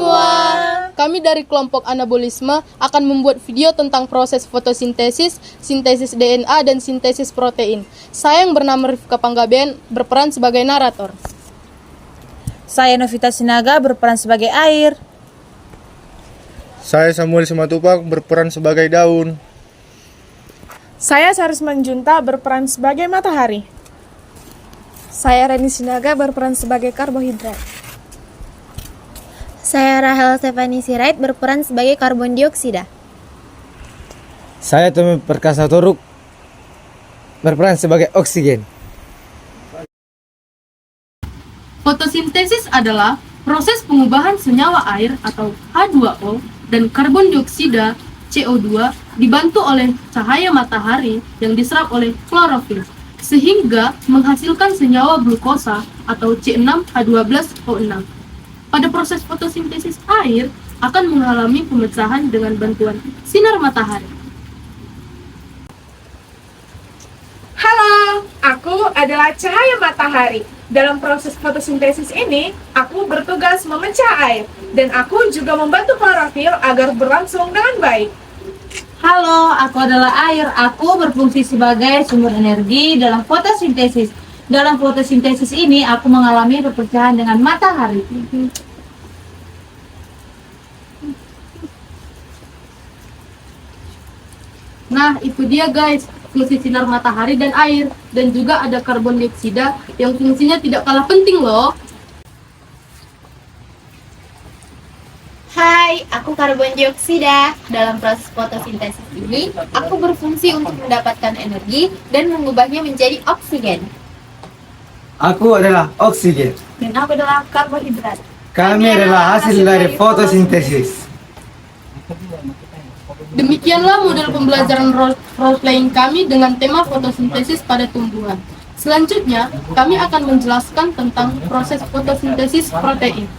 semua. Kami dari kelompok anabolisme akan membuat video tentang proses fotosintesis, sintesis DNA, dan sintesis protein. Saya yang bernama Rifka Panggabean berperan sebagai narator. Saya Novita Sinaga berperan sebagai air. Saya Samuel Simatupang berperan sebagai daun. Saya Sarisman Junta berperan sebagai matahari. Saya Reni Sinaga berperan sebagai karbohidrat. Saya Rahel Stefani Sirait berperan sebagai karbon dioksida. Saya Tommy Perkasa Toruk berperan sebagai oksigen. Fotosintesis adalah proses pengubahan senyawa air atau H2O dan karbon dioksida CO2 dibantu oleh cahaya matahari yang diserap oleh klorofil sehingga menghasilkan senyawa glukosa atau C6H12O6. Pada proses fotosintesis air akan mengalami pemecahan dengan bantuan sinar matahari. Halo, aku adalah cahaya matahari. Dalam proses fotosintesis ini, aku bertugas memecah air, dan aku juga membantu klorofil agar berlangsung dengan baik. Halo, aku adalah air. Aku berfungsi sebagai sumber energi dalam fotosintesis. Dalam fotosintesis ini, aku mengalami perpecahan dengan matahari. Nah, itu dia guys, fungsi sinar matahari dan air. Dan juga ada karbon dioksida yang fungsinya tidak kalah penting loh. Hai, aku karbon dioksida. Dalam proses fotosintesis ini, aku berfungsi untuk mendapatkan energi dan mengubahnya menjadi oksigen. Aku adalah oksigen. Dan aku adalah karbohidrat. Kami adalah hasil dari fotosintesis. Demikianlah model pembelajaran role-playing kami dengan tema fotosintesis pada tumbuhan. Selanjutnya, kami akan menjelaskan tentang proses fotosintesis protein.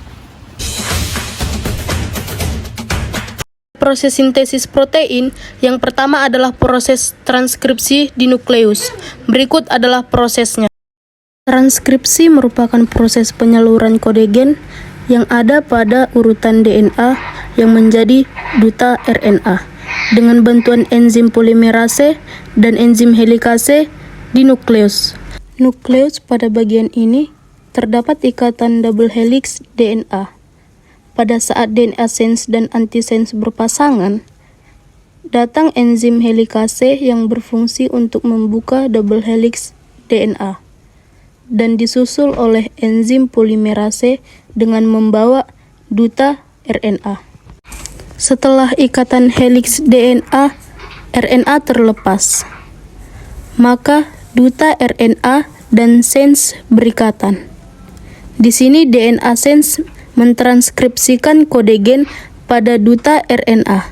Proses sintesis protein yang pertama adalah proses transkripsi di nukleus. Berikut adalah prosesnya. Transkripsi merupakan proses penyaluran kode gen yang ada pada urutan DNA yang menjadi duta RNA dengan bantuan enzim polimerase dan enzim helikase di nukleus. Nukleus pada bagian ini terdapat ikatan double helix DNA. Pada saat DNA sense dan antisense berpasangan, datang enzim helikase yang berfungsi untuk membuka double helix DNA dan disusul oleh enzim polimerase dengan membawa duta RNA. Setelah ikatan helix DNA, RNA terlepas, maka duta RNA dan sense berikatan. Di sini DNA sense mentranskripsikan kode gen pada duta RNA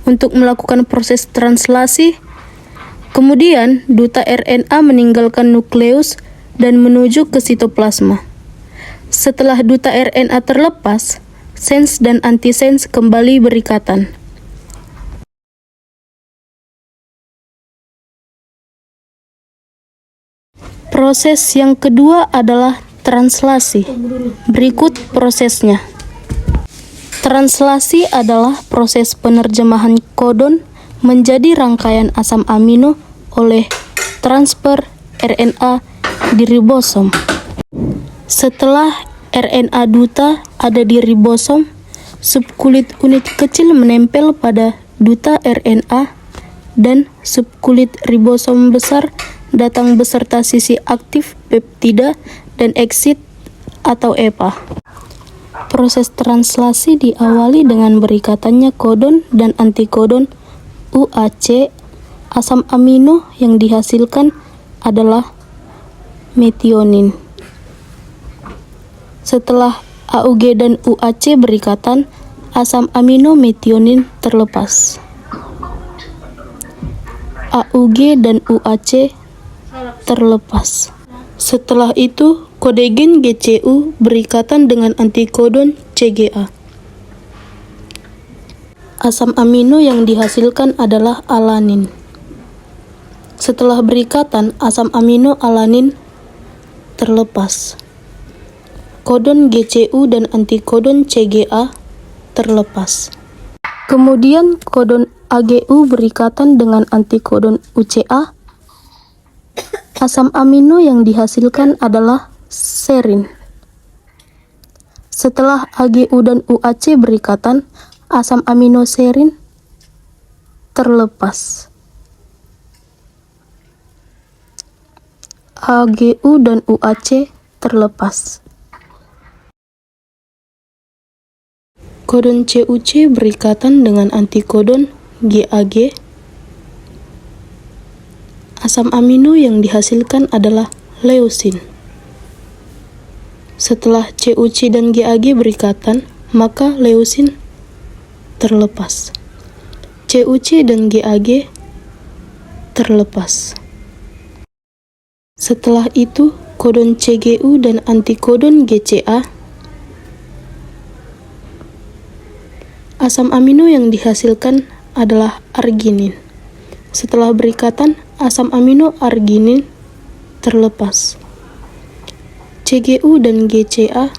untuk melakukan proses translasi. Kemudian, duta RNA meninggalkan nukleus dan menuju ke sitoplasma. Setelah duta RNA terlepas, sense dan antisense kembali berikatan. Proses yang kedua adalah translasi. Berikut prosesnya. Translasi adalah proses penerjemahan kodon menjadi rangkaian asam amino oleh transfer RNA di ribosom. Setelah RNA duta ada di ribosom, subkulit unit kecil menempel pada duta RNA dan subkulit ribosom besar datang beserta sisi aktif peptida dan exit atau EPA. Proses translasi diawali dengan berikatannya kodon dan antikodon UAC. Asam amino yang dihasilkan adalah metionin. Setelah AUG dan UAC berikatan, asam amino metionin terlepas. AUG dan UAC terlepas. Setelah itu, kode gen GCU berikatan dengan antikodon CGA. Asam amino yang dihasilkan adalah alanin. Setelah berikatan, asam amino alanin terlepas. Kodon GCU dan antikodon CGA terlepas. Kemudian kodon AgU berikatan dengan antikodon UCA. Asam amino yang dihasilkan adalah serin. Setelah AgU dan UAC berikatan, asam amino serin terlepas. AgU dan UAC terlepas. Kodon CUC berikatan dengan antikodon GAG. Asam amino yang dihasilkan adalah leusin. Setelah CUC dan GAG berikatan, maka leusin terlepas. CUC dan GAG terlepas. Setelah itu, kodon CGU dan antikodon GCA. Asam amino yang dihasilkan adalah arginin. Setelah berikatan, asam amino arginin terlepas. CGU dan GCA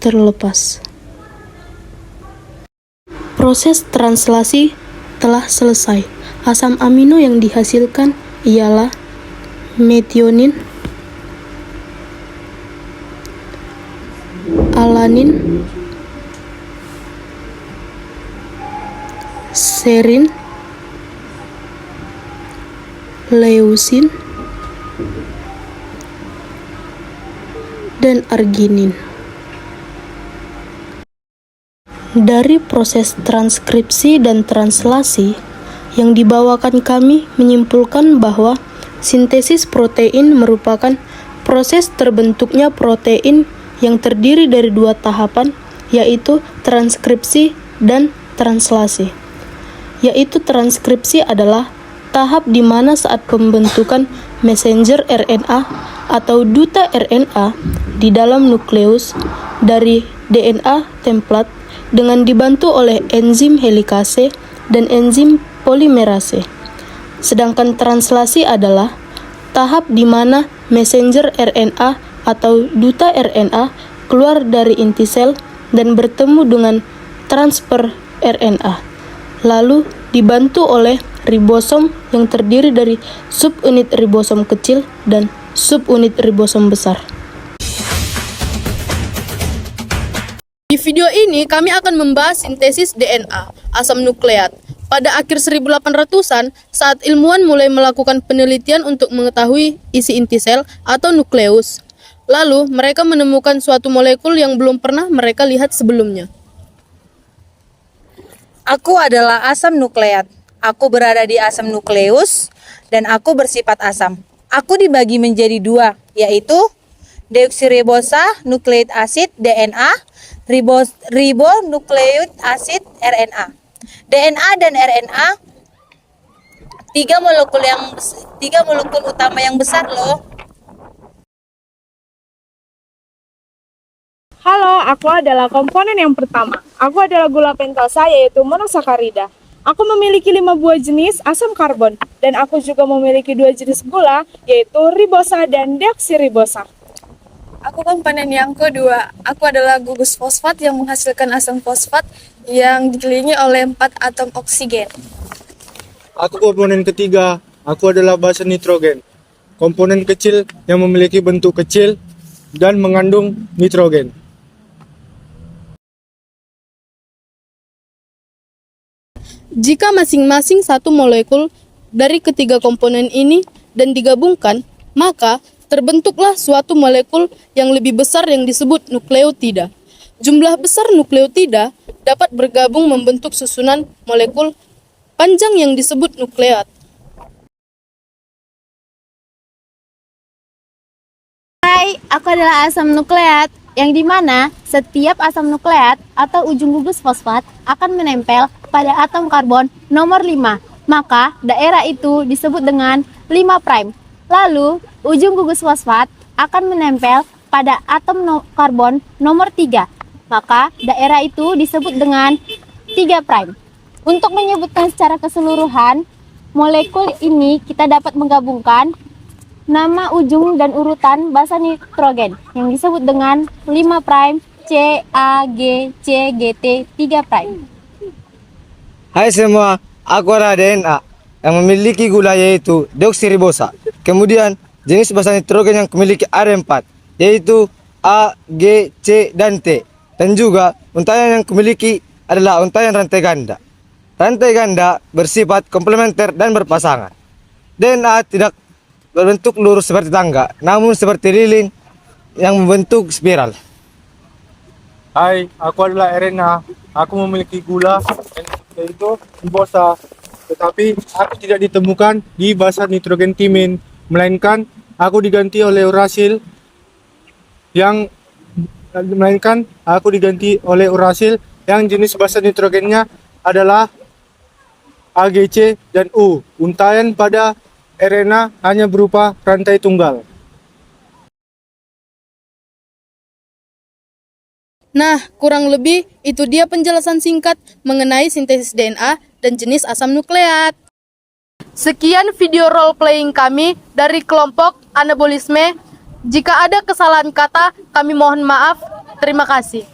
terlepas. Proses translasi telah selesai. Asam amino yang dihasilkan ialah metionin, alanin, serin, leusin, dan arginin. Dari proses transkripsi dan translasi yang dibawakan, kami menyimpulkan bahwa sintesis protein merupakan proses terbentuknya protein yang terdiri dari dua tahapan, yaitu transkripsi dan translasi. Yaitu transkripsi adalah tahap di mana saat pembentukan messenger RNA atau duta RNA di dalam nukleus dari DNA template dengan dibantu oleh enzim helikase dan enzim polimerase. Sedangkan translasi adalah tahap di mana messenger RNA atau duta RNA keluar dari inti sel dan bertemu dengan transfer RNA, lalu dibantu oleh ribosom yang terdiri dari subunit ribosom kecil dan subunit ribosom besar. Di video ini kami akan membahas sintesis DNA, asam nukleat. Pada akhir 1800-an, saat ilmuwan mulai melakukan penelitian untuk mengetahui isi inti sel atau nukleus. Lalu, mereka menemukan suatu molekul yang belum pernah mereka lihat sebelumnya. Aku adalah asam nukleat. Aku berada di asam nukleus dan aku bersifat asam. Aku dibagi menjadi dua, yaitu deoksiribosa nukleik asid DNA, ribonukleik asid RNA. DNA dan RNA tiga molekul utama yang besar loh. Halo, aku adalah komponen yang pertama. Aku adalah gula pentasa, yaitu monosakarida. Aku memiliki 5 buah jenis asam karbon, dan aku juga memiliki 2 jenis gula, yaitu ribosa dan deoksiribosa. Aku komponen yang kedua. Aku adalah gugus fosfat yang menghasilkan asam fosfat yang dikelilingi oleh 4 atom oksigen. Aku komponen ketiga. Aku adalah basa nitrogen. Komponen kecil yang memiliki bentuk kecil dan mengandung nitrogen. Jika masing-masing satu molekul dari ketiga komponen ini dan digabungkan, maka terbentuklah suatu molekul yang lebih besar yang disebut nukleotida. Jumlah besar nukleotida dapat bergabung membentuk susunan molekul panjang yang disebut nukleat. Hai, aku adalah asam nukleat, yang dimana setiap asam nukleat atau ujung gugus fosfat akan menempel pada atom karbon nomor 5. Maka daerah itu disebut dengan 5'. Lalu, ujung gugus fosfat akan menempel pada atom karbon nomor 3. Maka daerah itu disebut dengan 3'. Untuk menyebutkan secara keseluruhan, molekul ini kita dapat menggabungkan nama ujung dan urutan basa nitrogen yang disebut dengan 5', C, A, G, C, G, T, 3 prime. Hai semua, aku ada DNA yang memiliki gula yaitu deoksiribosa. Kemudian jenis basa nitrogen yang memiliki R4 yaitu A, G, C, dan T. Dan juga untayan yang memiliki adalah untayan rantai ganda. Rantai ganda bersifat komplementer dan berpasangan. DNA tidak berbentuk lurus seperti tangga, namun seperti lilin yang membentuk spiral. Hai, aku adalah RNA. Aku memiliki gula yaitu ribosa, tetapi aku tidak ditemukan di basa nitrogen timin, melainkan aku diganti oleh urasil yang jenis basa nitrogennya adalah AGC dan U. Untaian pada RNA hanya berupa rantai tunggal. Nah, kurang lebih itu dia penjelasan singkat mengenai sintesis DNA dan jenis asam nukleat. Sekian video role playing kami dari kelompok anabolisme. Jika ada kesalahan kata, kami mohon maaf. Terima kasih.